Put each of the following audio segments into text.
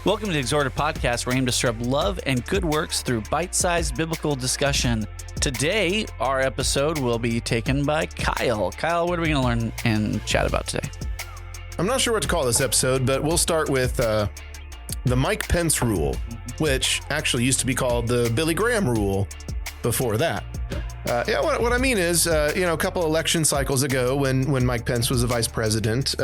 Welcome to the Exhorter podcast. We're aimed to stir up love and good works through bite-sized biblical discussion. Today, our episode will be taken by Kyle. Kyle, what are we going to learn and chat about today? I'm not sure what to call this episode, but we'll start with the Pence Rule, which actually used to be called the Billy Graham Rule before that. What I mean is, a couple election cycles ago when Mike Pence was the vice president,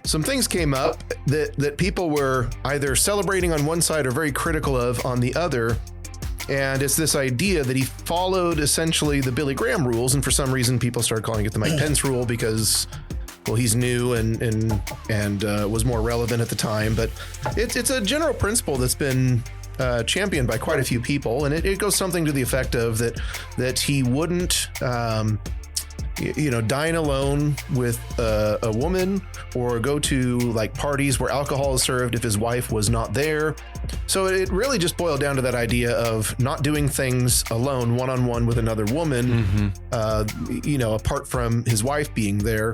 some things came up that people were either celebrating on one side or very critical of on the other. And it's this idea that he followed essentially the Billy Graham rules. And for some reason, people started calling it the Mike Pence Rule because, well, he's new and was more relevant at the time. But it's a general principle that's been championed by quite a few people. And it goes something to the effect of that he wouldn't dine alone with a woman or go to like parties where alcohol is served if his wife was not there. So it really just boiled down to that idea of not doing things alone, one-on-one with another woman, apart from his wife being there.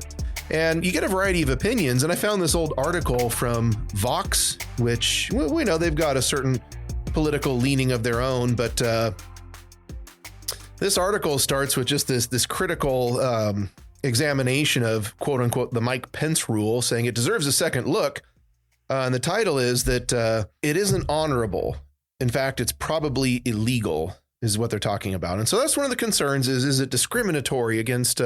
And you get a variety of opinions. And I found this old article from Vox, which we know they've got a certain political leaning of their own, but this article starts with just this critical examination of, quote unquote, the Mike Pence Rule, saying it deserves a second look. And the title is that it isn't honorable. In fact, it's probably illegal, is what they're talking about. And so that's one of the concerns is it discriminatory against,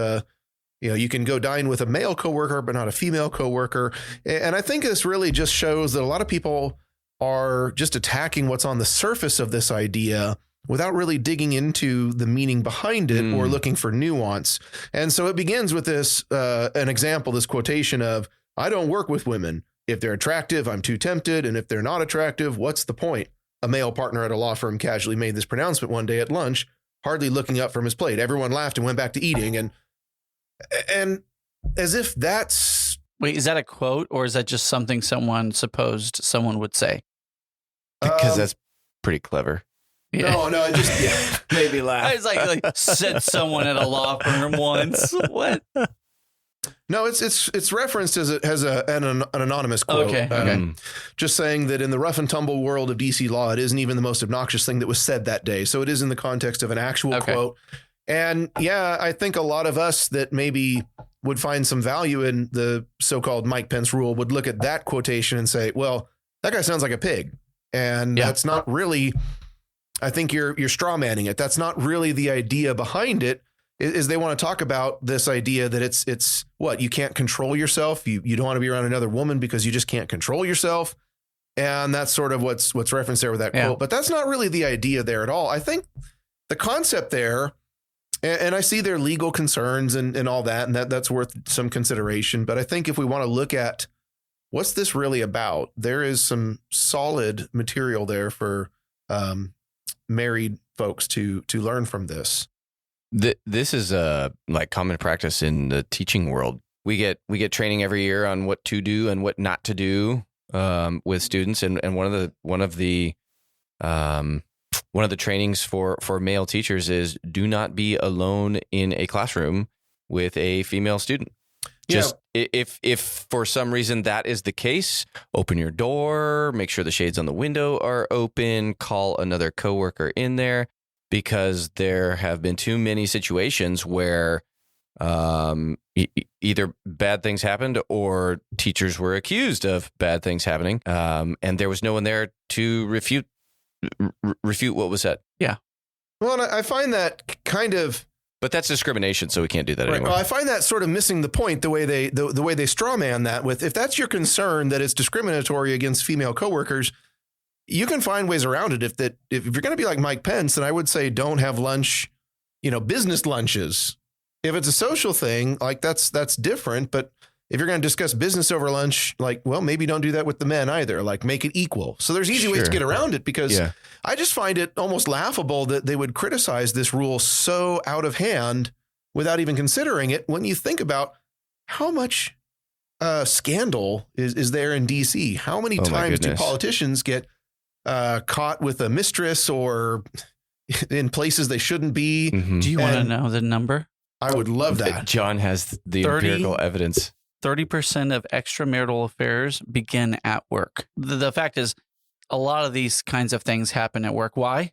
you can go dine with a male coworker, but not a female coworker. And I think this really just shows that a lot of people are just attacking what's on the surface of this idea without really digging into the meaning behind it or looking for nuance. And so it begins with this, an example, this quotation of, I don't work with women. If they're attractive, I'm too tempted. And if they're not attractive, what's the point? A male partner at a law firm casually made this pronouncement one day at lunch, hardly looking up from his plate. Everyone laughed and went back to eating. And as if that's... Wait, is that a quote or is that just something someone would say? Because that's pretty clever. Yeah. No, it just made me laugh. It's like said someone at a law firm once. What? No, it's referenced as an anonymous quote. Okay. Just saying that in the rough and tumble world of DC law, it isn't even the most obnoxious thing that was said that day. So it is in the context of an actual quote. And yeah, I think a lot of us that maybe would find some value in the so-called Mike Pence Rule would look at that quotation and say, well, that guy sounds like a pig. And that's not really... I think you're straw manning it. That's not really the idea behind it. Is they want to talk about this idea that it's what you can't control yourself. You don't want to be around another woman because you just can't control yourself. And that's sort of what's referenced there with that quote. But that's not really the idea there at all. I think the concept there, and I see their legal concerns and all that, and that's worth some consideration. But I think if we want to look at what's this really about, there is some solid material there for married folks to learn from this. This is like common practice in the teaching world. We get training every year on what to do and what not to do with students, and one of the trainings for male teachers is do not be alone in a classroom with a female student. Just if for some reason that is the case, open your door, make sure the shades on the window are open, call another coworker in there, because there have been too many situations where either bad things happened or teachers were accused of bad things happening, and there was no one there to refute what was said. Yeah. Well, and I find that kind of... But that's discrimination, so we can't do that anymore. Well, I find that sort of missing the point, the way they straw man that with, if that's your concern that it's discriminatory against female coworkers, you can find ways around it. If you're going to be like Mike Pence, then I would say don't have lunch, business lunches. If it's a social thing, like that's different. But if you're going to discuss business over lunch, maybe don't do that with the men either. Like make it equal. So there's easy ways to get around it, because I just find it almost laughable that they would criticize this rule so out of hand without even considering it. When you think about how much scandal is there in DC, how many times do politicians get caught with a mistress or in places they shouldn't be? Mm-hmm. Do you want to know the number? I would love that. John has the empirical evidence. 30% of extramarital affairs begin at work. The fact is, a lot of these kinds of things happen at work. Why?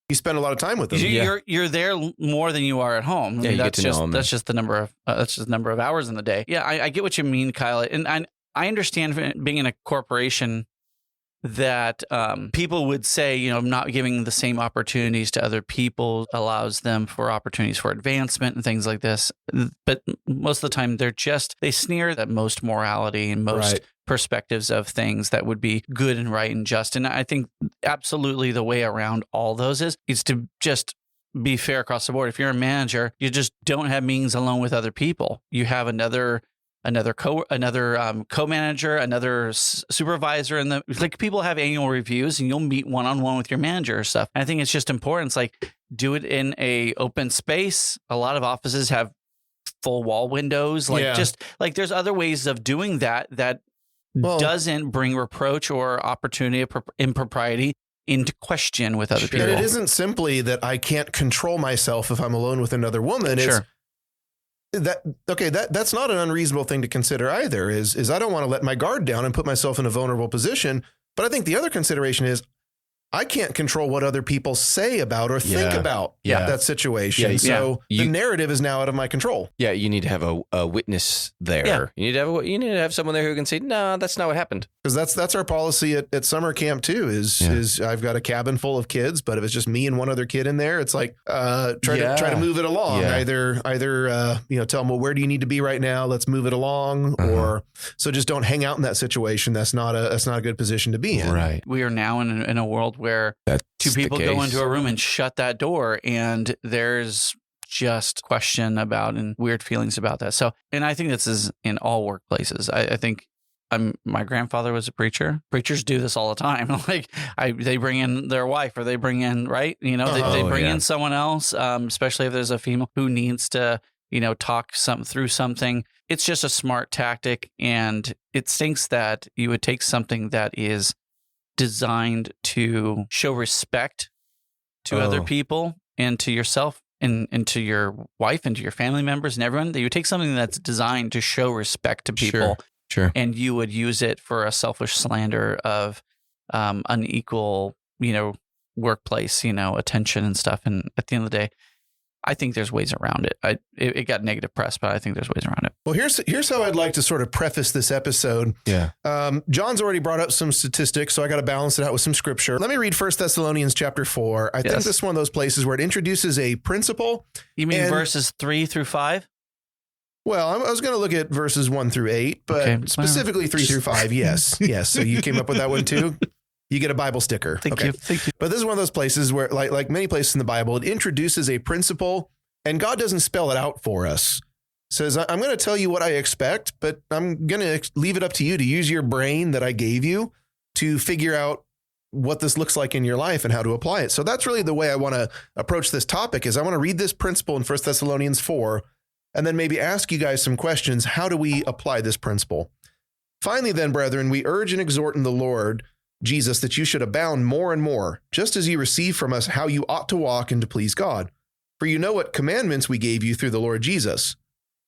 You spend a lot of time with them. You're there more than you are at home. I mean, that's just the number of hours in the day. Yeah, I get what you mean, Kyle, and I understand being in a corporation that people would say, not giving the same opportunities to other people allows them for opportunities for advancement and things like this. But most of the time, they sneer at most morality and most perspectives of things that would be good and right and just. And I think absolutely the way around all those is to just be fair across the board. If you're a manager, you just don't have meetings alone with other people. You have another co-manager, another supervisor, and people have annual reviews, and you'll meet one-on-one with your manager or stuff. And I think it's just important. It's like, do it in a open space. A lot of offices have full wall windows. There's other ways of doing that doesn't bring reproach or opportunity of impropriety into question with other people. And it isn't simply that I can't control myself if I'm alone with another woman. Sure. That's not an unreasonable thing to consider either, is I don't want to let my guard down and put myself in a vulnerable position. But I think the other consideration is I can't control what other people say about or think about that situation. So the narrative is now out of my control. Yeah, you need to have a witness there. Yeah. You need to have someone there who can say, no, that's not what happened. Because that's our policy at summer camp too. Is I've got a cabin full of kids, but if it's just me and one other kid in there, it's like try to move it along. Yeah. Either tell them, well, where do you need to be right now? Let's move it along, or so just don't hang out in that situation. That's not a good position to be in. Right. We are now in a world where two people go into a room and shut that door, and there's just question about and weird feelings about that. So, and I think this is in all workplaces. I think my grandfather was a preacher. Preachers do this all the time. They bring in their wife, or they bring in, right? They bring in someone else, especially if there's a female who needs to, talk through something. It's just a smart tactic, and it stinks that you would take something that is designed to show respect to other people and to yourself and to your wife and to your family members and everyone, that you take something that's designed to show respect to people. Sure. And you would use it for a selfish slander of unequal, workplace, attention and stuff. And at the end of the day, I think there's ways around it. It got negative press, but I think there's ways around it. Well, here's how I'd like to sort of preface this episode. Yeah. John's already brought up some statistics, so I got to balance it out with some scripture. Let me read 1 Thessalonians chapter 4. I think this is one of those places where it introduces a principle. You mean verses 3 through 5? Well, I was going to look at verses 1 through 8, but specifically 3 through 5. Yes. So you came up with that one too. You get a Bible sticker. Thank you. But this is one of those places where, like many places in the Bible, it introduces a principle, and God doesn't spell it out for us. It says, I'm going to tell you what I expect, but I'm going to leave it up to you to use your brain that I gave you to figure out what this looks like in your life and how to apply it. So that's really the way I want to approach this topic. Is I want to read this principle in 1 Thessalonians 4, and then maybe ask you guys some questions. How do we apply this principle? Finally, then, brethren, we urge and exhort in the Lord Jesus that you should abound more and more, just as you receive from us how you ought to walk and to please God. For you know what commandments we gave you through the Lord Jesus.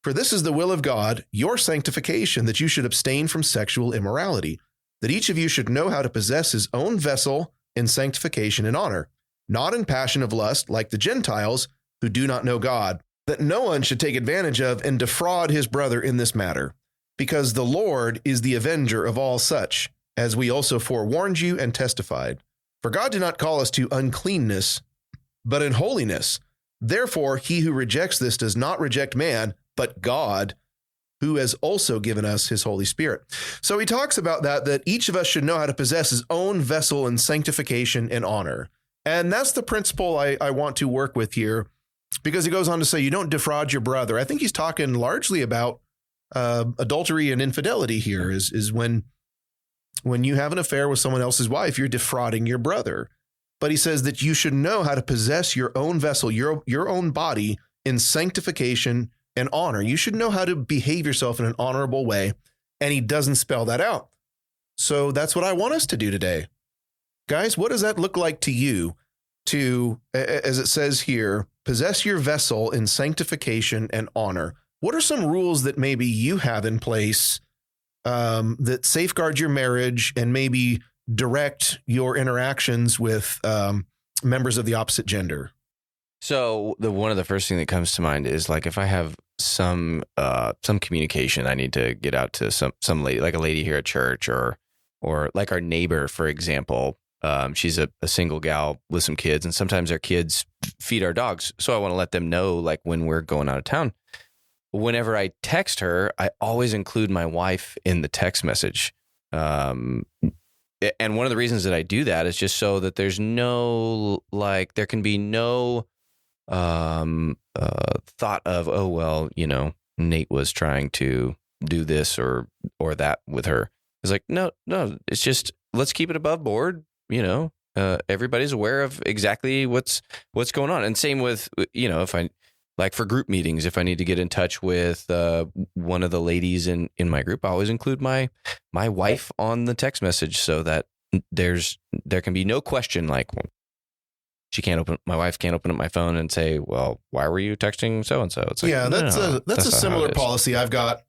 For this is the will of God, your sanctification, that you should abstain from sexual immorality, that each of you should know how to possess his own vessel in sanctification and honor, not in passion of lust like the Gentiles who do not know God, that no one should take advantage of and defraud his brother in this matter, because the Lord is the avenger of all such, as we also forewarned you and testified. For God did not call us to uncleanness, but in holiness. Therefore, he who rejects this does not reject man, but God, who has also given us his Holy Spirit. So he talks about that each of us should know how to possess his own vessel in sanctification and honor. And that's the principle I want to work with here, because he goes on to say, you don't defraud your brother. I think he's talking largely about adultery and infidelity here is when you have an affair with someone else's wife, you're defrauding your brother. But he says that you should know how to possess your own vessel, your own body in sanctification and honor. You should know how to behave yourself in an honorable way. And he doesn't spell that out. So that's what I want us to do today. Guys, what does that look like to you to, as it says here, possess your vessel in sanctification and honor? what are some rules that maybe you have in place that safeguard your marriage and maybe direct your interactions with members of the opposite gender? So one of the first thing that comes to mind is like if I have some communication I need to get out to some lady, like a lady here at church, or like our neighbor, for example. She's a single gal with some kids, and sometimes our kids feed our dogs. So I want to let them know, like, when we're going out of town. Whenever I text her, I always include my wife in the text message. And one of the reasons that I do that is just so that there's no, like, there can be no thought of, oh, well, Nate was trying to do this or that with her. It's like, no, it's just, let's keep it above board. Everybody's aware of exactly what's going on. And same with, if I, like, for group meetings, if I need to get in touch with one of the ladies in my group, I always include my wife on the text message so that there can be no question, like, my wife can't open up my phone and say, well, why were you texting so-and-so? It's like, yeah, that's a similar policy I've got.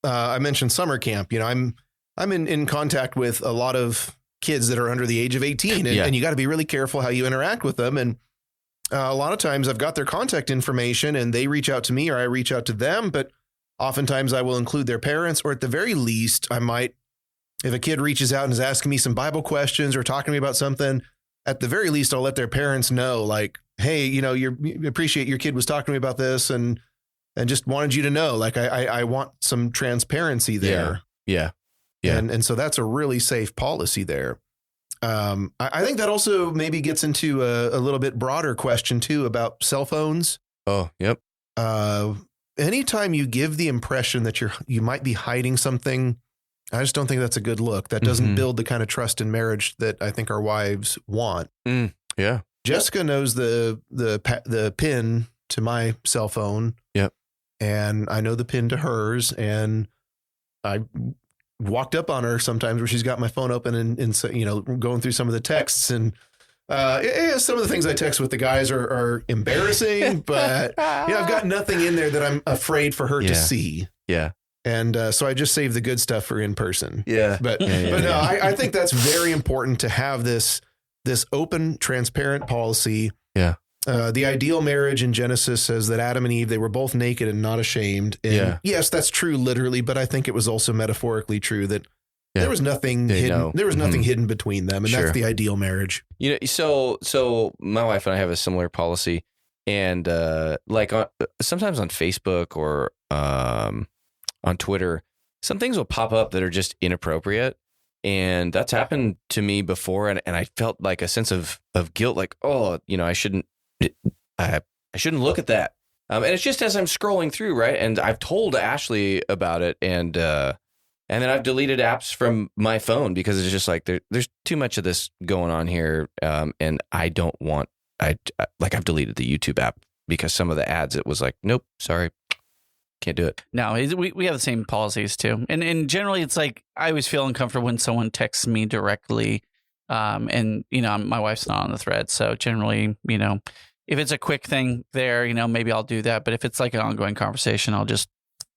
I mentioned summer camp. I'm in contact with a lot of kids that are under the age of 18, and you got to be really careful how you interact with them. And a lot of times I've got their contact information and they reach out to me or I reach out to them, but oftentimes I will include their parents, or at the very least I might, if a kid reaches out and is asking me some Bible questions or talking to me about something, at the very least I'll let their parents know, like, hey, you appreciate your kid was talking to me about this and just wanted you to know, like, I want some transparency there. Yeah. And so that's a really safe policy there. I think that also maybe gets into a little bit broader question too about cell phones. Oh, yep. Anytime you give the impression that you might be hiding something, I just don't think that's a good look. That doesn't build the kind of trust in marriage that I think our wives want. Yeah. Jessica knows the pin to my cell phone. Yep. And I know the pin to hers, and I walked up on her sometimes where she's got my phone open and going through some of the texts, and some of the things I text with the guys are embarrassing, but I've got nothing in there that I'm afraid for her to see. Yeah. And so I just save the good stuff for in person. Yeah. But no, I think that's very important to have this open, transparent policy. Yeah. The ideal marriage in Genesis says that Adam and Eve, they were both naked and not ashamed. And yes, that's true literally, but I think it was also metaphorically true that there was nothing hidden. There was nothing hidden between them, and that's the ideal marriage. So my wife and I have a similar policy, and sometimes on Facebook or on Twitter, some things will pop up that are just inappropriate. And that's happened to me before. And I felt like a sense of guilt, like, oh, I shouldn't look at that. And it's just as I'm scrolling through, right? And I've told Ashley about it. And then I've deleted apps from my phone because it's just like, there's too much of this going on here. And I don't want, I've deleted the YouTube app because some of the ads, it was like, nope, sorry. Can't do it. No, we have the same policies too. And generally it's like, I always feel uncomfortable when someone texts me directly. And my wife's not on the thread. So generally, if it's a quick thing there, maybe I'll do that. But if it's like an ongoing conversation, I'll just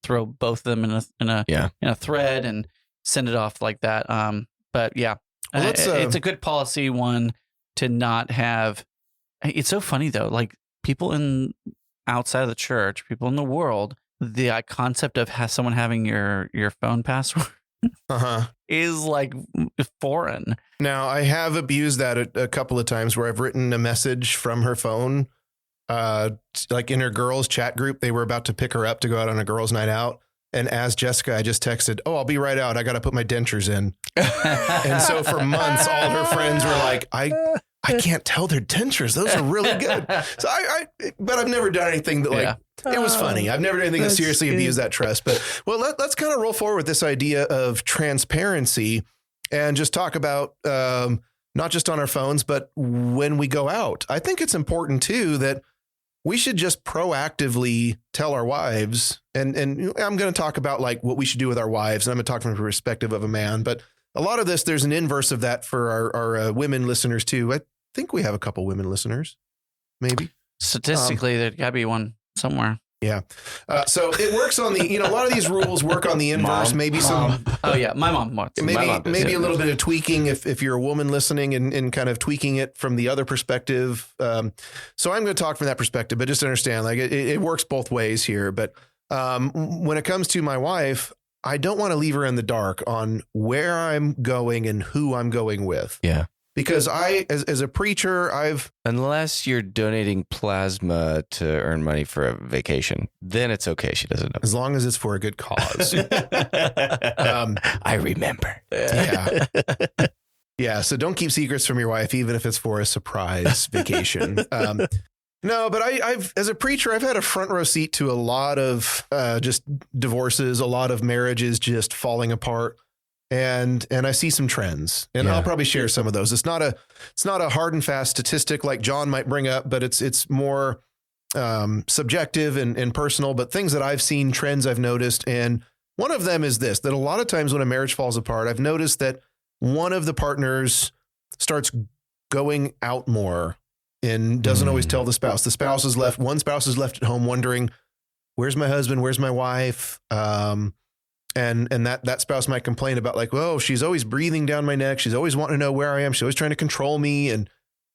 throw both of them in a thread and send it off like that. But yeah, it's a good policy one to not have. It's so funny though, like people outside of the church, people in the world, the concept of someone having your phone password is like foreign. Now, I have abused that a couple of times where I've written a message from her phone, like in her girls chat group. They were about to pick her up to go out on a girls' night out. And as Jessica, I just texted, "Oh, I'll be right out. I got to put my dentures in." And so for months, all her friends were like, I can't tell they're dentures. Those are really good. So but I've never done anything that it was funny. I've never done anything that seriously abused that trust. But let's kind of roll forward with this idea of transparency and just talk about not just on our phones, but when we go out. I think it's important too that we should just proactively tell our wives, and I'm going to talk about like what we should do with our wives, and I'm going to talk from the perspective of a man, but a lot of this, there's an inverse of that for our women listeners too. I think we have a couple women listeners, maybe. Statistically, there's got to be one somewhere. Yeah. So it works on the, a lot of these rules work on the inverse, maybe some. Oh yeah. My mom wants. Maybe a little bit of tweaking if you're a woman listening and kind of tweaking it from the other perspective. So I'm going to talk from that perspective, but just understand like it works both ways here. But when it comes to my wife, I don't want to leave her in the dark on where I'm going and who I'm going with. Yeah. Because as a preacher, unless you're donating plasma to earn money for a vacation, then it's okay. She doesn't know. As long as it's for a good cause. I remember. Yeah. Yeah. So don't keep secrets from your wife, even if it's for a surprise vacation. No, but I've as a preacher, I've had a front row seat to a lot of just divorces, a lot of marriages just falling apart. And I see some trends, and I'll probably share some of those. It's not a hard and fast statistic like John might bring up, but it's more subjective and personal, but things that I've seen, trends I've noticed. And one of them is this, that a lot of times when a marriage falls apart, I've noticed that one of the partners starts going out more and doesn't always tell the spouse. One spouse is left at home wondering, where's my husband? Where's my wife? And that spouse might complain about like, well, she's always breathing down my neck. She's always wanting to know where I am. She's always trying to control me. And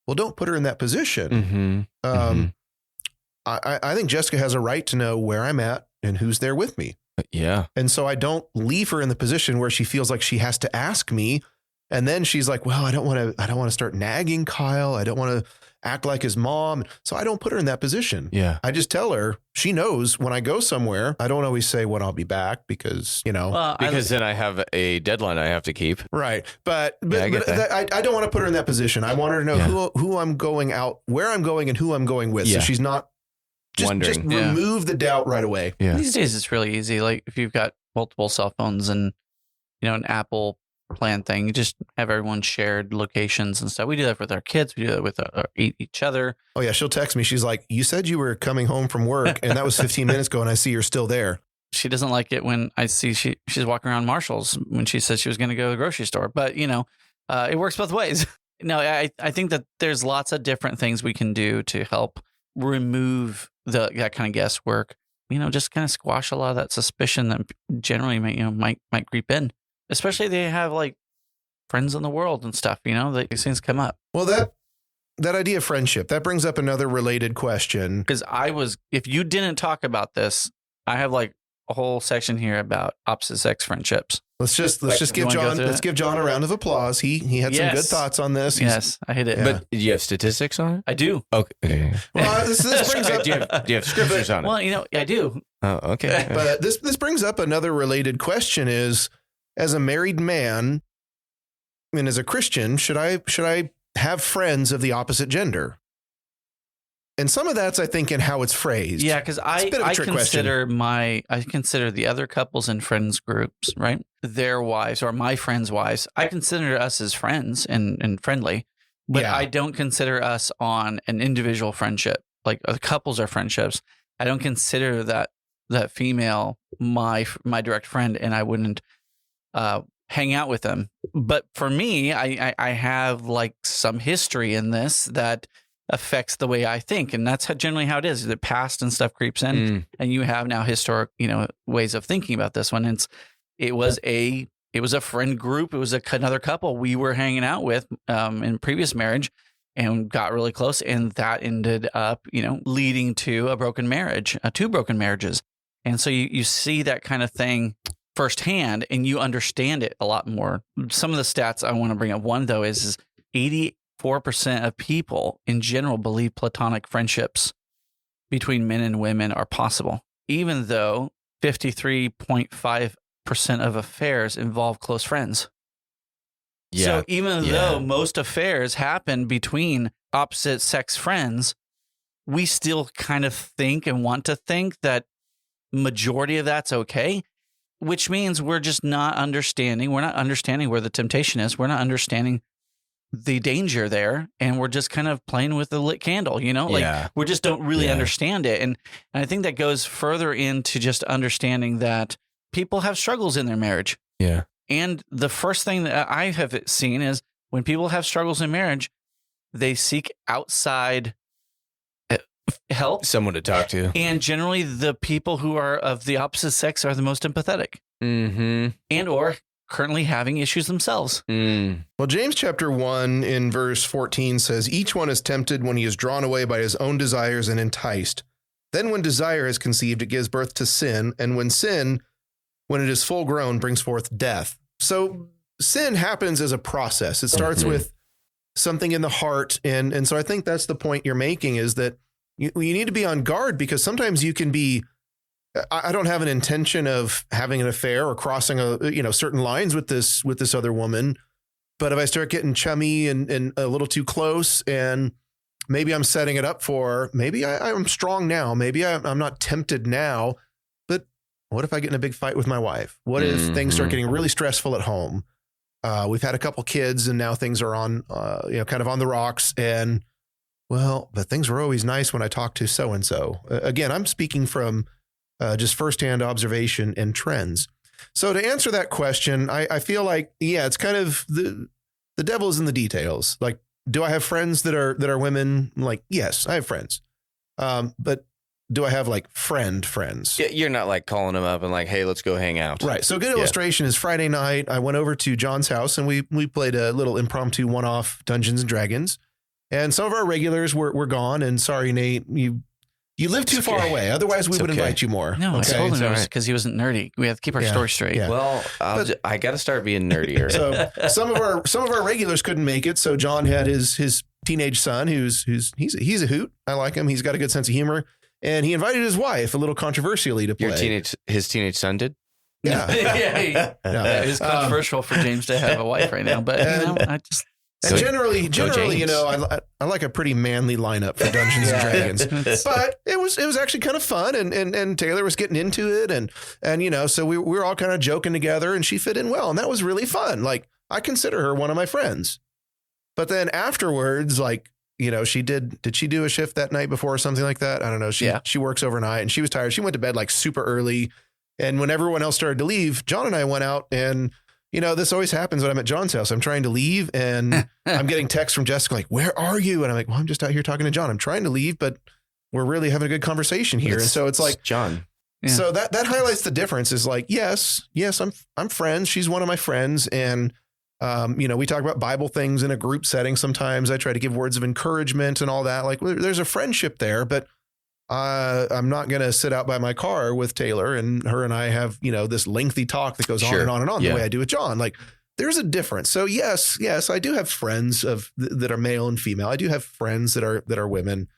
well, don't put her in that position. I think Jessica has a right to know where I'm at and who's there with me. Yeah. And so I don't leave her in the position where she feels like she has to ask me. And then she's like, well, I don't want to start nagging Kyle. I don't want to act like his mom. So I don't put her in that position. Yeah. I just tell her, she knows when I go somewhere, I don't always say when I'll be back because, because then I have a deadline I have to keep. Right. But I don't want to put her in that position. I want her to know who I'm going out, where I'm going and who I'm going with. So she's not just remove the doubt right away. Yeah. These days it's really easy. Like if you've got multiple cell phones and, an Apple plan thing, you just have everyone shared locations and stuff. We do that with our kids. We do that with each other. Oh yeah. She'll text me. She's like, you said you were coming home from work and that was 15 minutes ago and I see you're still there. She doesn't like it when I see she's walking around Marshall's when she said she was going to go to the grocery store, but it works both ways. No, I think that there's lots of different things we can do to help remove that kind of guesswork, just kind of squash a lot of that suspicion that generally might creep in. Especially they have like friends in the world and stuff, that these things come up. Well, that idea of friendship, that brings up another related question. Because if you didn't talk about this, I have like a whole section here about opposite sex friendships. Let's give John a round of applause. He had some good thoughts on this. Yes, I hit it. Yeah. But do you have statistics on it? I do. Okay. Well, this brings up. Do you have scriptures on it? Well, I do. Oh, okay. But this brings up another related question: is as a married man and as a Christian, should I have friends of the opposite gender? And some of that's, I think, in how it's phrased. Yeah, because I consider the other couples in friends groups, right? Their wives or my friends' wives. I consider us as friends and friendly, but I don't consider us on an individual friendship. Like the couples are friendships. I don't consider that female my direct friend, and I wouldn't hang out with them. But for me, I have like some history in this that affects the way I think. And that's generally how it is. The past and stuff creeps in and you have now historic, ways of thinking about this one. And it was a friend group. It was another couple we were hanging out with in previous marriage and got really close. And that ended up, leading to a broken marriage, 2 broken marriages. And so you see that kind of thing firsthand and you understand it a lot more. Some of the stats I want to bring up. One, though, is 84% of people in general believe platonic friendships between men and women are possible, even though 53.5% of affairs involve close friends. Yeah. So even though most affairs happen between opposite sex friends, we still kind of think and want to think that majority of that's okay, which means we're just not understanding. We're not understanding where the temptation is. We're not understanding the danger there. And we're just kind of playing with the lit candle, we just don't really understand it. And I think that goes further into just understanding that people have struggles in their marriage. Yeah. And the first thing that I have seen is when people have struggles in marriage, they seek outside help. Someone to talk to. And generally the people who are of the opposite sex are the most empathetic. Mm-hmm. And or currently having issues themselves. Well, James chapter 1 in verse 14 says, each one is tempted when he is drawn away by his own desires and enticed. Then when desire is conceived, it gives birth to sin. And when sin, when it is full grown, brings forth death. So sin happens as a process. It starts with something in the heart. And so I think that's the point you're making, is that you need to be on guard, because sometimes you can be, I don't have an intention of having an affair or crossing certain lines with this other woman. But if I start getting chummy and a little too close, and maybe I'm setting it up for, maybe I'm strong now. Maybe I'm not tempted now, but what if I get in a big fight with my wife? What if things start getting really stressful at home? We've had a couple kids and now things are on, kind of on the rocks, and but things were always nice when I talked to so-and-so. Again, I'm speaking from just firsthand observation and trends. So to answer that question, I feel like, it's kind of the devil's in the details. Like, do I have friends that are women? Like, yes, I have friends. But do I have like friends? Yeah, you're not like calling them up and like, hey, let's go hang out. Right. So a good illustration is Friday night. I went over to John's house and we played a little impromptu one-off Dungeons and Dragons. And some of our regulars were gone. And sorry, Nate, you live too far away. Otherwise, we would invite you more. No, I told him because he wasn't nerdy. We have to keep our story straight. Yeah. Well, I got to start being nerdier. So some of our regulars couldn't make it. So John had his teenage son, he's a hoot. I like him. He's got a good sense of humor, and he invited his wife, a little controversially, to play. His teenage son did. Yeah, It's controversial for James to have a wife right now, but I just. And generally, I like a pretty manly lineup for Dungeons and Dragons, but it was actually kind of fun, and Taylor was getting into it, and so we were all kind of joking together, and she fit in well, and that was really fun. Like, I consider her one of my friends. But then afterwards, like, did she do a shift that night before or something like that? I don't know. She works overnight, and she was tired. She went to bed like super early, and when everyone else started to leave, John and I went out, and this always happens when I'm at John's house. I'm trying to leave and I'm getting texts from Jessica like, where are you? And I'm like, well, I'm just out here talking to John. I'm trying to leave, but we're really having a good conversation here. And so it's like, John. Yeah. So that highlights the difference, is like, yes, I'm friends. She's one of my friends. And, we talk about Bible things in a group setting. Sometimes I try to give words of encouragement and all that. Like, there's a friendship there, but I'm not going to sit out by my car with Taylor and her and I have, this lengthy talk that goes on and on and on the way I do with John. Like, there's a difference. So yes, I do have friends that are male and female. I do have friends that are women,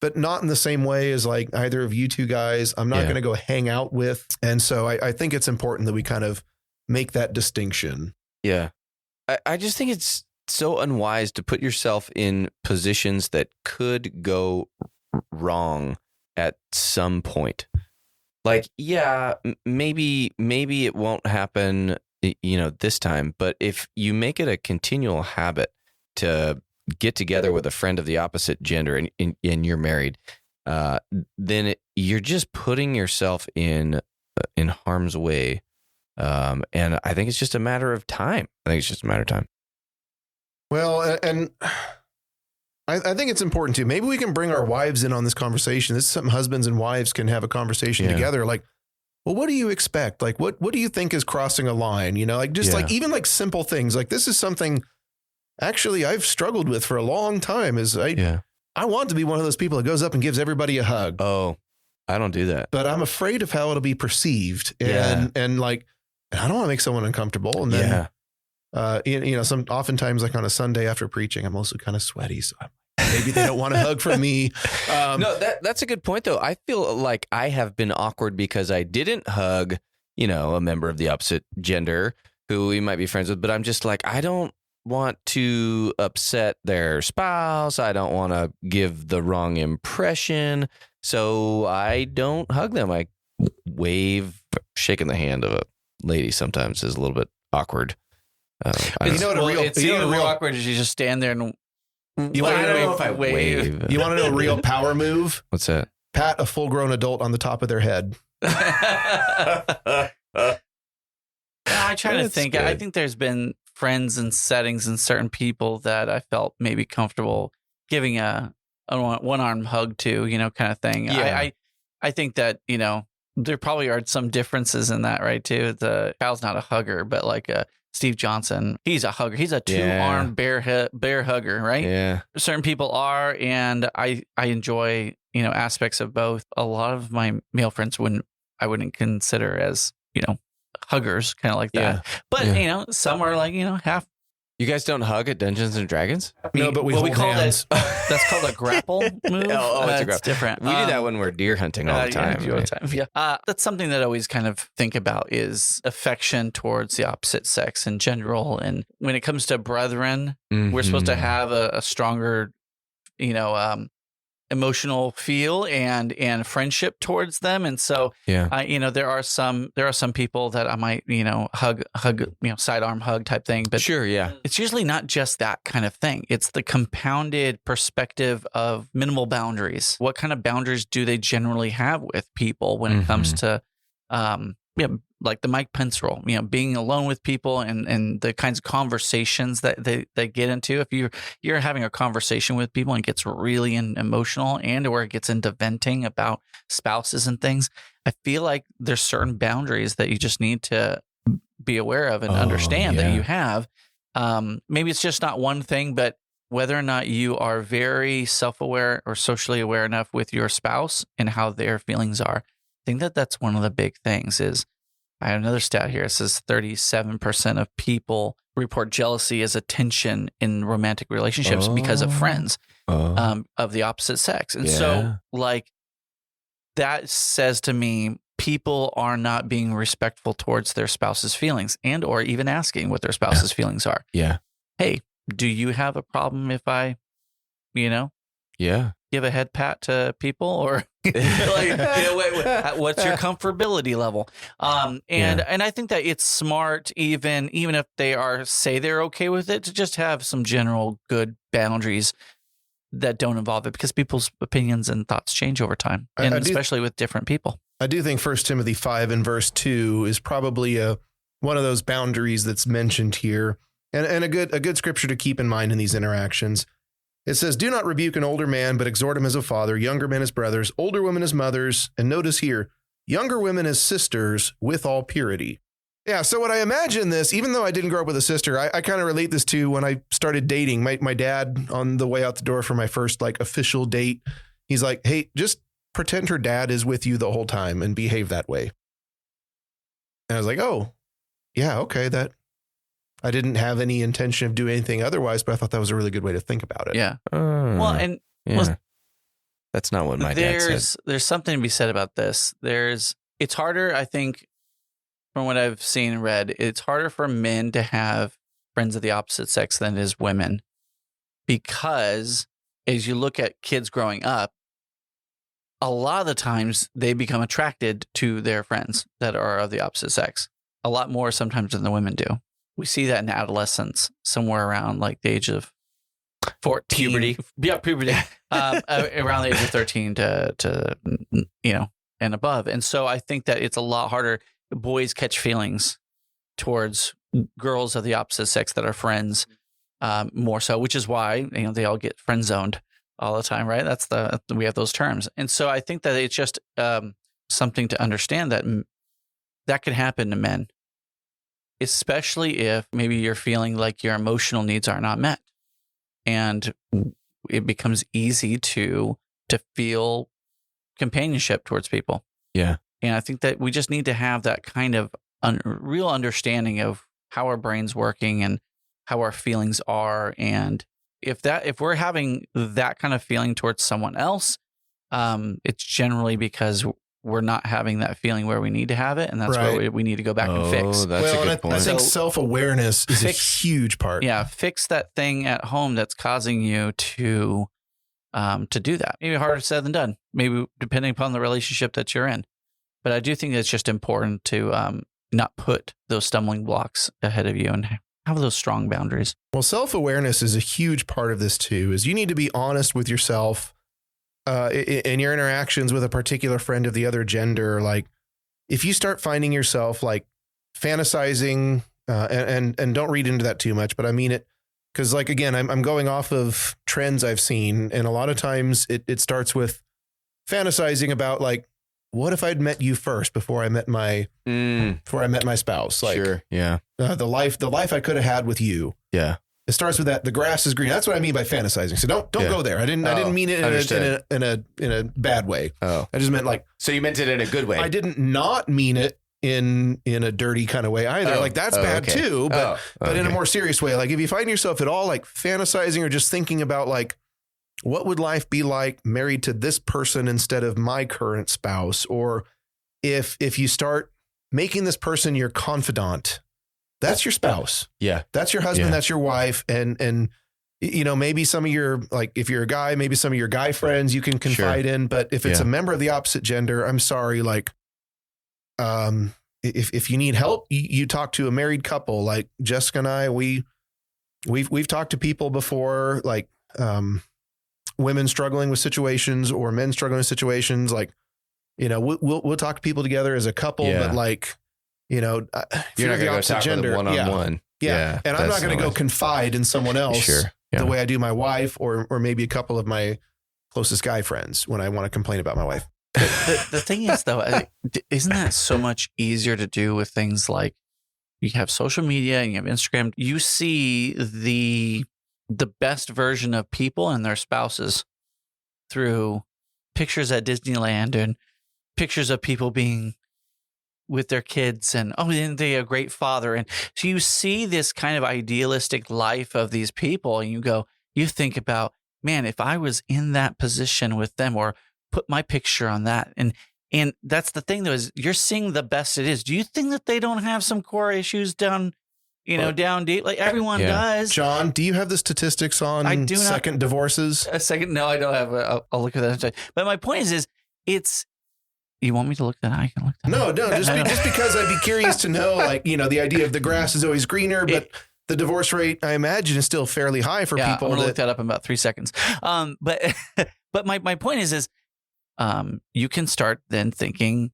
but not in the same way as like either of you two guys. I'm not going to go hang out with. And so I think it's important that we kind of make that distinction. Yeah. I just think it's so unwise to put yourself in positions that could go wrong at some point. Like, maybe it won't happen, this time, but if you make it a continual habit to get together with a friend of the opposite gender and you're married, then you're just putting yourself in harm's way. And I think it's just a matter of time. Well, and I think it's important too. Maybe we can bring our wives in on this conversation. This is something husbands and wives can have a conversation together. Like, well, what do you expect? Like, what do you think is crossing a line? Like even like simple things. Like, this is something actually I've struggled with for a long time. I want to be one of those people that goes up and gives everybody a hug. Oh, I don't do that. But I'm afraid of how it'll be perceived. And like, I don't want to make someone uncomfortable. And then, oftentimes like on a Sunday after preaching, I'm also kind of sweaty. So maybe they don't want a hug from me. No, that's a good point though. I feel like I have been awkward because I didn't hug, a member of the opposite gender who we might be friends with, but I'm just like, I don't want to upset their spouse. I don't want to give the wrong impression. So I don't hug them. I wave. Shaking the hand of a lady sometimes is a little bit awkward. It's real awkward is you just stand there and you want to know if I wave. You want to know a real power move? What's that? Pat a full-grown adult on the top of their head. I try to think. Good. I think there's been friends and settings and certain people that I felt maybe comfortable giving a one arm hug too, kind of thing. Yeah. I think that, there probably are some differences in that, right? Too. Kyle's not a hugger, but like Steve Johnson, he's a hugger. He's a 2-armed bear hugger, right? Yeah. Certain people are, and I enjoy, aspects of both. A lot of my male friends I wouldn't consider as, huggers, kind of like that. But, some are like, half. You guys don't hug at Dungeons and Dragons? No, but we call hands. That's called a grapple move. It's a grapple. Different. We do that when we're deer hunting all the time. Yeah. That's something that I always kind of think about is affection towards the opposite sex in general. And when it comes to brethren, we're supposed to have a stronger, emotional feel and friendship towards them. And so, there are some people that I might, hug, sidearm hug type thing, but sure. Yeah. It's usually not just that kind of thing. It's the compounded perspective of minimal boundaries. What kind of boundaries do they generally have with people when it comes to, like the Pence Rule, being alone with people and the kinds of conversations that they get into. If you're having a conversation with people and it gets really emotional or it gets into venting about spouses and things, I feel like there's certain boundaries that you just need to be aware of and understand that you have. Maybe it's just not one thing, but whether or not you are very self-aware or socially aware enough with your spouse and how their feelings are. I think that's one of the big things is, I have another stat here. It says 37% of people report jealousy as a tension in romantic relationships because of friends of the opposite sex. And so like that says to me, people are not being respectful towards their spouse's feelings and or even asking what their spouse's feelings are. Yeah. Hey, do you have a problem if I, give a head pat to people or what's your comfortability level? And I think that it's smart, even if they say they're okay with it, to just have some general good boundaries that don't involve it, because people's opinions and thoughts change over time, and especially with different people. I do think 1 Timothy 5 and verse 2 is probably one of those boundaries that's mentioned here, and a good scripture to keep in mind in these interactions. It says, "Do not rebuke an older man, but exhort him as a father, younger men as brothers, older women as mothers." And notice here, younger women as sisters with all purity. Yeah, so when I imagine this, even though I didn't grow up with a sister, I kind of relate this to when I started dating. My dad, on the way out the door for my first official date, he's like, "Hey, just pretend her dad is with you the whole time and behave that way." And I was like, "Oh, yeah, okay, that." I didn't have any intention of doing anything otherwise, but I thought that was a really good way to think about it. Yeah. That's not what my dad said. There's something to be said about this. It's harder, I think, from what I've seen and read, it's harder for men to have friends of the opposite sex than it is women, because as you look at kids growing up, a lot of the times they become attracted to their friends that are of the opposite sex, a lot more sometimes than the women do. We see that in adolescence, somewhere around like the age of 14. Puberty. Yeah, puberty. Around the age of 13 to and above. And so I think that it's a lot harder. Boys catch feelings towards girls of the opposite sex that are friends more so, which is why they all get friend zoned all the time, right? We have those terms. And so I think that it's just something to understand that can happen to men, especially if maybe you're feeling like your emotional needs are not met, and it becomes easy to feel companionship towards people. Yeah. And I think that we just need to have that kind of real understanding of how our brain's working and how our feelings are. And if we're having that kind of feeling towards someone else, it's generally because we're not having that feeling where we need to have it. And that's where we need to go back and fix. That's a good point. I think self-awareness is a huge part. Yeah. Fix that thing at home that's causing you to do that. Maybe harder said than done, maybe depending upon the relationship that you're in. But I do think it's just important to not put those stumbling blocks ahead of you and have those strong boundaries. Well, self-awareness is a huge part of this too, is you need to be honest with yourself in your interactions with a particular friend of the other gender. Like if you start finding yourself like fantasizing and don't read into that too much, but I mean it, Because like, again, I'm going off of trends I've seen. And a lot of times it starts with fantasizing about like, what if I'd met you first before I met my spouse? Like, sure. Yeah. The life I could have had with you. Yeah. It starts with that. The grass is green. That's what I mean by fantasizing. So don't go there. I didn't mean it in a bad way. Oh, I just meant like, so you meant it in a good way. I didn't not mean it in a dirty kind of way either. Like that's bad too, but in a more serious way. Like if you find yourself at all like fantasizing or just thinking about like, what would life be like married to this person instead of my current spouse? Or if you start making this person your confidant, that's your spouse. Yeah. That's your husband. Yeah. That's your wife. And, you know, maybe some of your, like if you're a guy, maybe some of your guy friends you can confide in, but if it's a member of the opposite gender, I'm sorry. Like, if you need help, you talk to a married couple. Like Jessica and I, we've talked to people before, like, women struggling with situations or men struggling with situations. Like, you know, we'll talk to people together as a couple, but like, you know, you're not going to go talk gender, with them one-on-one. Yeah. And I'm not going to go confide in someone else the way I do my wife or maybe a couple of my closest guy friends when I want to complain about my wife. The thing is, though, isn't that so much easier to do with things like you have social media and you have Instagram? You see the best version of people and their spouses through pictures at Disneyland and pictures of people being with their kids and, isn't they a great father? And so you see this kind of idealistic life of these people and you think about, man, if I was in that position with them or put my picture on that. And that's the thing though, is you're seeing the best it is. Do you think that they don't have some core issues down deep? Like everyone does. John, do you have the statistics on second divorces? No, I don't have. I'll look at that. But my point is it's. You want me to look that? I can look that. No. Just because I'd be curious to know, like, you know, the idea of the grass is always greener, but the divorce rate, I imagine, is still fairly high for people. I'm gonna look that up in about 3 seconds. But my point is you can start then thinking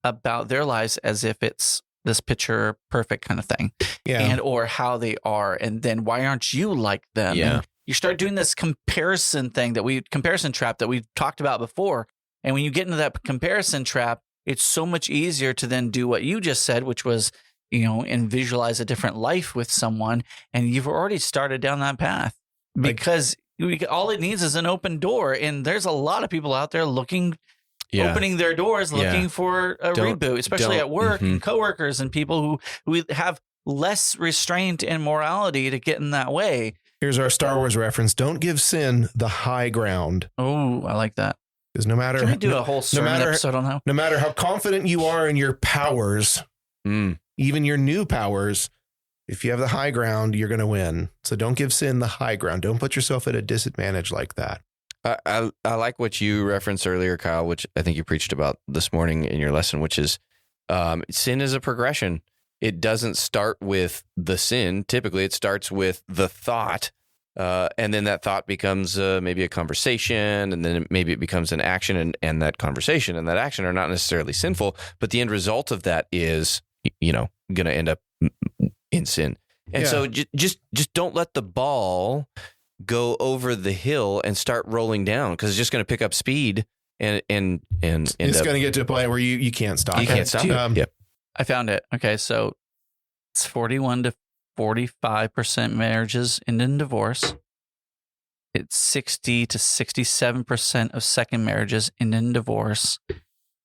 about their lives as if it's this picture perfect kind of thing, and or how they are, and then why aren't you like them? Yeah, and you start doing this comparison trap that we talked about before. And when you get into that comparison trap, it's so much easier to then do what you just said, which was, you know, and visualize a different life with someone, and you've already started down that path because all it needs is an open door, and there's a lot of people out there opening their doors, looking for a reboot, especially at work and coworkers and people who have less restraint and morality to get in that way. Here's our Star Wars reference. Don't give sin the high ground. Oh, I like that. Because no matter, can we do a whole sermon episode on that? No matter how confident you are in your powers, even your new powers, if you have the high ground, you're going to win. So don't give sin the high ground. Don't put yourself at a disadvantage like that. I like what you referenced earlier, Kyle, which I think you preached about this morning in your lesson, which is sin is a progression. It doesn't start with the sin. Typically, it starts with the thought. And then that thought becomes maybe a conversation, and then maybe it becomes an action, and that conversation and that action are not necessarily sinful, but the end result of that is, you know, going to end up in sin. And so just don't let the ball go over the hill and start rolling down, because it's just going to pick up speed and it's going to get to a point where you can't stop. You can't stop it. Yep. I found it. Okay, so it's 41 to 45% marriages end in divorce. It's 60 to 67% of second marriages end in divorce.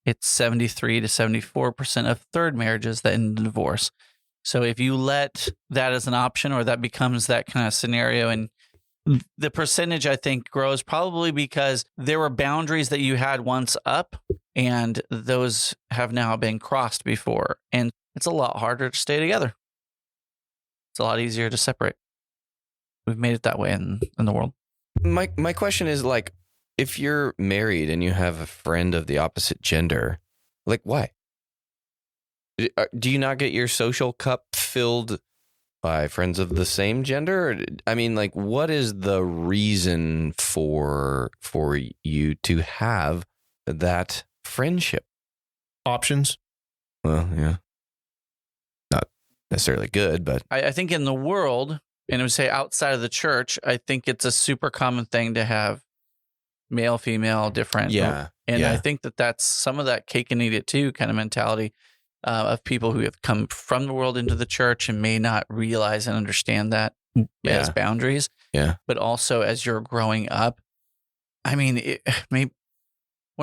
It's 73 to 74% of third marriages that end in divorce. So if you let that as an option, or that becomes that kind of scenario, and the percentage, I think, grows probably because there were boundaries that you had once up, and those have now been crossed before. And it's a lot harder to stay together. It's a lot easier to separate. We've made it that way in the world. My question is, like, if you're married and you have a friend of the opposite gender, like, why? Do you not get your social cup filled by friends of the same gender? I mean, like, what is the reason for you to have that friendship? Options. Well, yeah. Not necessarily good, but I think in the world, and I would say outside of the church, I think it's a super common thing to have male, female, different. Yeah. And I think that's some of that cake and eat it too kind of mentality of people who have come from the world into the church and may not realize and understand that as boundaries. Yeah. But also as you're growing up, I mean, when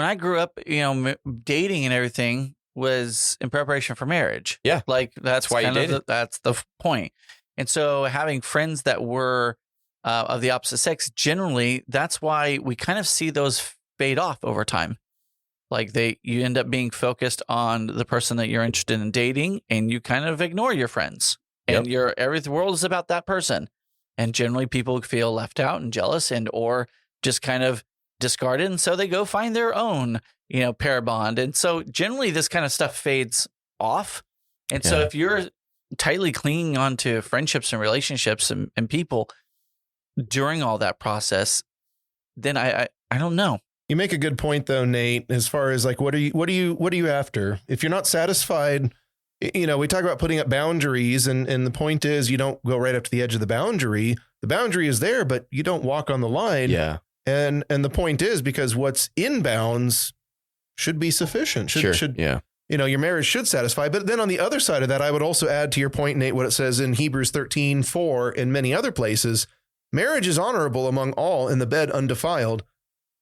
I grew up, dating and everything was in preparation for marriage. Yeah. Like that's why you dated. That's the point. And so having friends that were of the opposite sex, generally, that's why we kind of see those fade off over time. Like you end up being focused on the person that you're interested in dating, and you kind of ignore your friends. And the world is about that person. And generally, people feel left out and jealous, or just kind of discarded, and so they go find their own, pair bond. And so generally, this kind of stuff fades off. And so if you're tightly clinging on to friendships and relationships and people during all that process, then I don't know. You make a good point though, Nate, as far as like, what are you after? If you're not satisfied, we talk about putting up boundaries, and the point is you don't go right up to the edge of the boundary. The boundary is there, but you don't walk on the line. Yeah. And the point is, because what's in bounds should be sufficient. Your marriage should satisfy. But then on the other side of that, I would also add to your point, Nate, what it says in Hebrews 13:4 and many other places. Marriage is honorable among all, in the bed undefiled,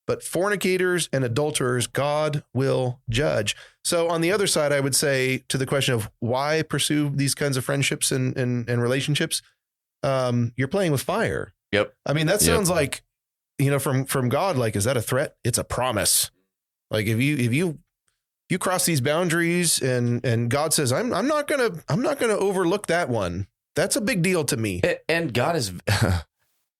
but fornicators and adulterers God will judge. So on the other side, I would say to the question of why pursue these kinds of friendships and relationships, you're playing with fire. Yep. I mean, that sounds like, from God, like, is that a threat? It's a promise. Like if you cross these boundaries and God says, I'm not gonna overlook that one. That's a big deal to me. And God is,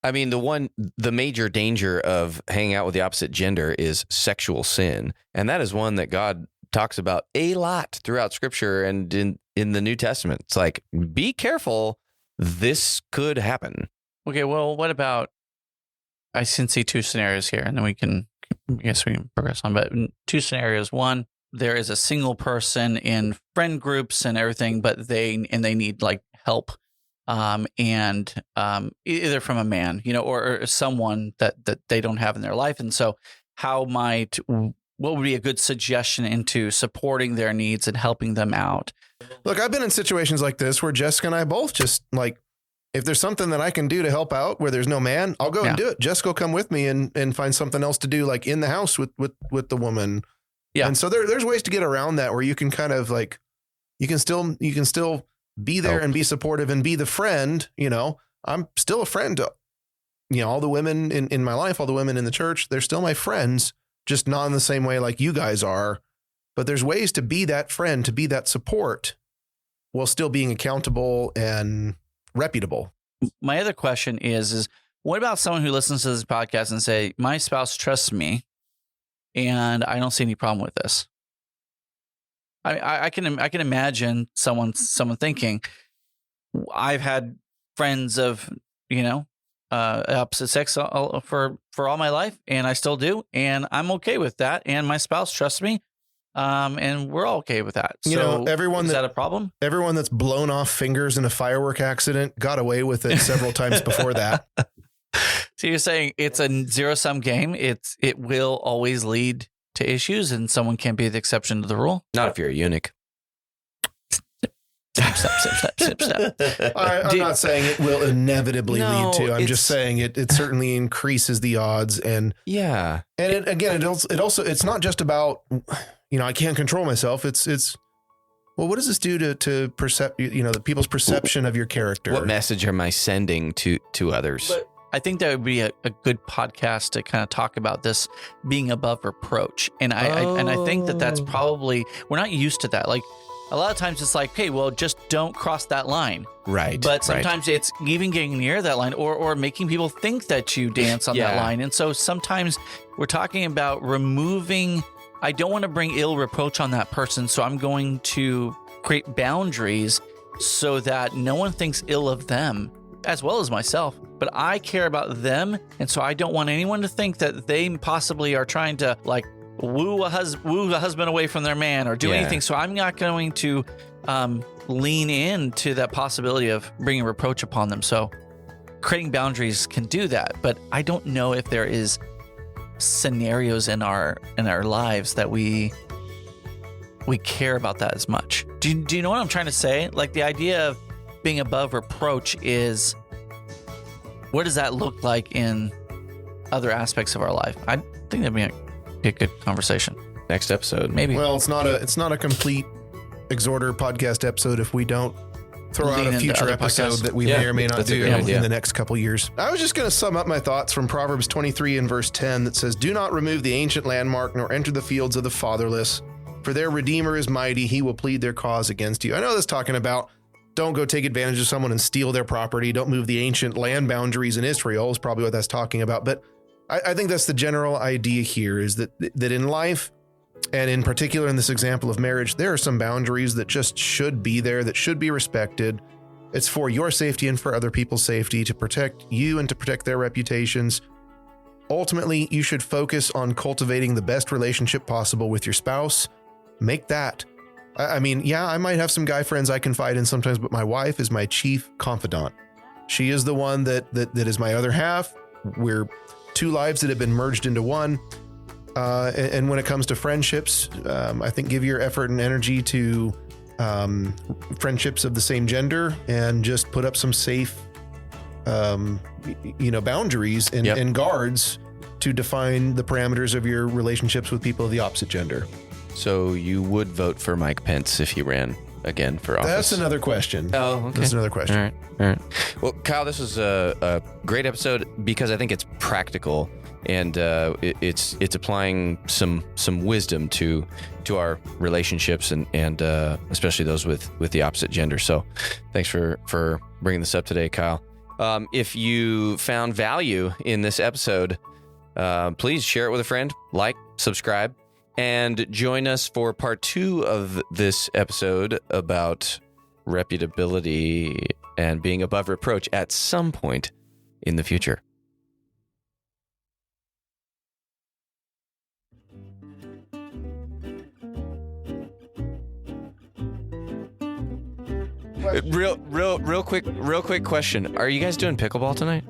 I mean, the major danger of hanging out with the opposite gender is sexual sin. And that is one that God talks about a lot throughout Scripture and in the New Testament. It's like, be careful. This could happen. Okay, well, what about, I can see two scenarios here, and then I guess we can progress on. But two scenarios. One, there is a single person in friend groups and everything, but they need like help. And either from a man, or someone that they don't have in their life. And so what would be a good suggestion into supporting their needs and helping them out? Look, I've been in situations like this where Jessica and I both just like, if there's something that I can do to help out where there's no man, I'll go and do it. Jessica will come with me and find something else to do, like in the house with the woman. Yeah. And so there's ways to get around that where you can kind of like, you can still be there and be supportive and be the friend. I'm still a friend to, all the women in my life, all the women in the church, they're still my friends, just not in the same way like you guys are. But there's ways to be that friend, to be that support while still being accountable and reputable. My other question is what about someone who listens to this podcast and say, my spouse trusts me and I don't see any problem with this? I can imagine someone thinking, I've had friends of, opposite sex for all my life, and I still do, and I'm okay with that, and my spouse trusts me, and we're all okay with that. So everyone is that a problem? Everyone that's blown off fingers in a firework accident got away with it several times before that. So you're saying it's a zero-sum game. It will always lead to issues, and someone can't be the exception to the rule. Not if you're a eunuch. Step. I'm not saying it will inevitably lead to. I'm just saying it certainly increases the odds. And yeah, and it also it's not just about I can't control myself. It's well, what does this do to the people's perception of your character? What message am I sending to others? But I think that would be a good podcast to kind of talk about this being above reproach. And I think that's probably, we're not used to that. Like a lot of times it's like, hey, well, just don't cross that line. Right. But sometimes it's even getting near that line or making people think that you dance on that line. And so sometimes we're talking about removing, I don't want to bring ill reproach on that person. So I'm going to create boundaries so that no one thinks ill of them, as well as myself, but I care about them. And so I don't want anyone to think that they possibly are trying to like woo a husband away from their man or do anything. So I'm not going to lean into that possibility of bringing reproach upon them. So creating boundaries can do that, but I don't know if there is scenarios in our lives that we care about that as much. Do you know what I'm trying to say? Like the idea of being above reproach is, what does that look like in other aspects of our life? I think that'd be a good conversation. Next episode, maybe. Well, it's not a complete Exhorter podcast episode if we don't throw out a future episode that we may or may not do in the next couple years. I was just going to sum up my thoughts from Proverbs 23 and verse 10 that says, "Do not remove the ancient landmark, nor enter the fields of the fatherless, for their Redeemer is mighty. He will plead their cause against you." I know that's talking about don't go take advantage of someone and steal their property. Don't move the ancient land boundaries in Israel is probably what that's talking about. But I think that's the general idea here, is that in life, and in particular in this example of marriage, there are some boundaries that just should be there, that should be respected. It's for your safety and for other people's safety, to protect you and to protect their reputations. Ultimately, you should focus on cultivating the best relationship possible with your spouse. Make that. I mean, yeah, I might have some guy friends I confide in sometimes, but my wife is my chief confidant. She is the one that is my other half. We're two lives that have been merged into one. And when it comes to friendships, I think give your effort and energy to friendships of the same gender, and just put up some safe, boundaries and guards to define the parameters of your relationships with people of the opposite gender. So you would vote for Mike Pence if he ran again for office? That's another question. Oh, okay. That's another question. All right. Well, Kyle, this was a great episode because I think it's practical, and it's applying some wisdom to our relationships and especially those with the opposite gender. So thanks for bringing this up today, Kyle. If you found value in this episode, please share it with a friend, like, subscribe, and join us for part 2 of this episode about reputability and being above reproach at some point in the future. Real quick question. Are you guys doing pickleball tonight?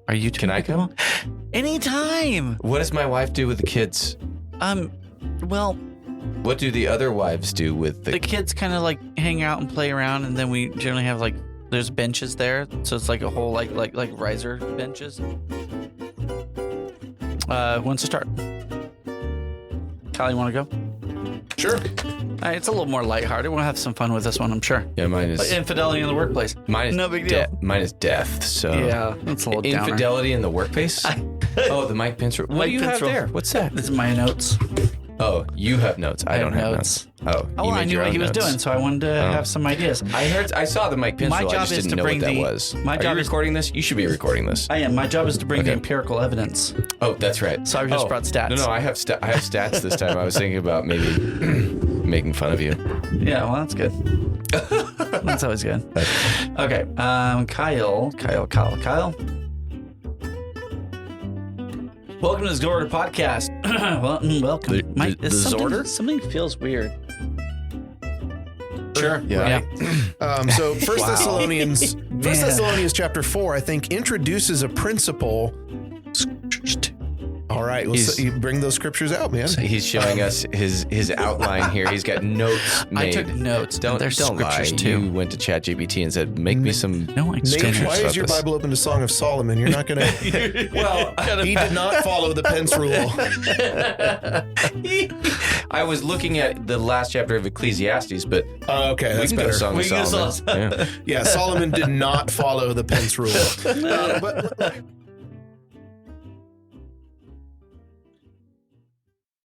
Are you doing pickleball? Anytime. What does my wife do with the kids? Well, what do the other wives do with the kids? Kind of like hang out and play around, and then we generally have there's benches there, so it's like a whole like riser benches. Who wants to start? Kyle, you want to go? Sure. It's a little more lighthearted. We'll have some fun with this one, I'm sure. Yeah, mine is infidelity in the workplace. Mine is no big deal. Mine is death. So yeah, that's a little infidelity in the workplace. Oh, the Mike Pence Rule. What do you have there? What's that? This is my notes. Oh, you have notes. I don't have notes. Oh, I knew what he was doing, so I wanted to have some ideas. I saw the Mike Pence Rule. I just didn't know what that was. Are you recording this? You should be recording this. I am. My job is to bring the empirical evidence. Oh, that's right. So I just brought stats. No, I have stats this time. I was thinking about maybe making fun of you. Yeah, well, that's good. That's always good. Okay, Kyle. Welcome to the Exhorter podcast. Welcome. The Exhorter? Something feels weird. Sure. Yeah. So First Thessalonians chapter 4, I think, introduces a principle. All right, you bring those scriptures out, man. So he's showing us his outline here. He's got notes made. I took notes. Don't lie. Too. You went to ChatGPT and said, "Make me some." No, Nate, why is your Bible open to Song of Solomon? You're not going to. Well, he did not follow the Pence Rule. I was looking at the last chapter of Ecclesiastes, but okay, that's better. Song of Solomon. Yeah, Solomon did not follow the Pence Rule. But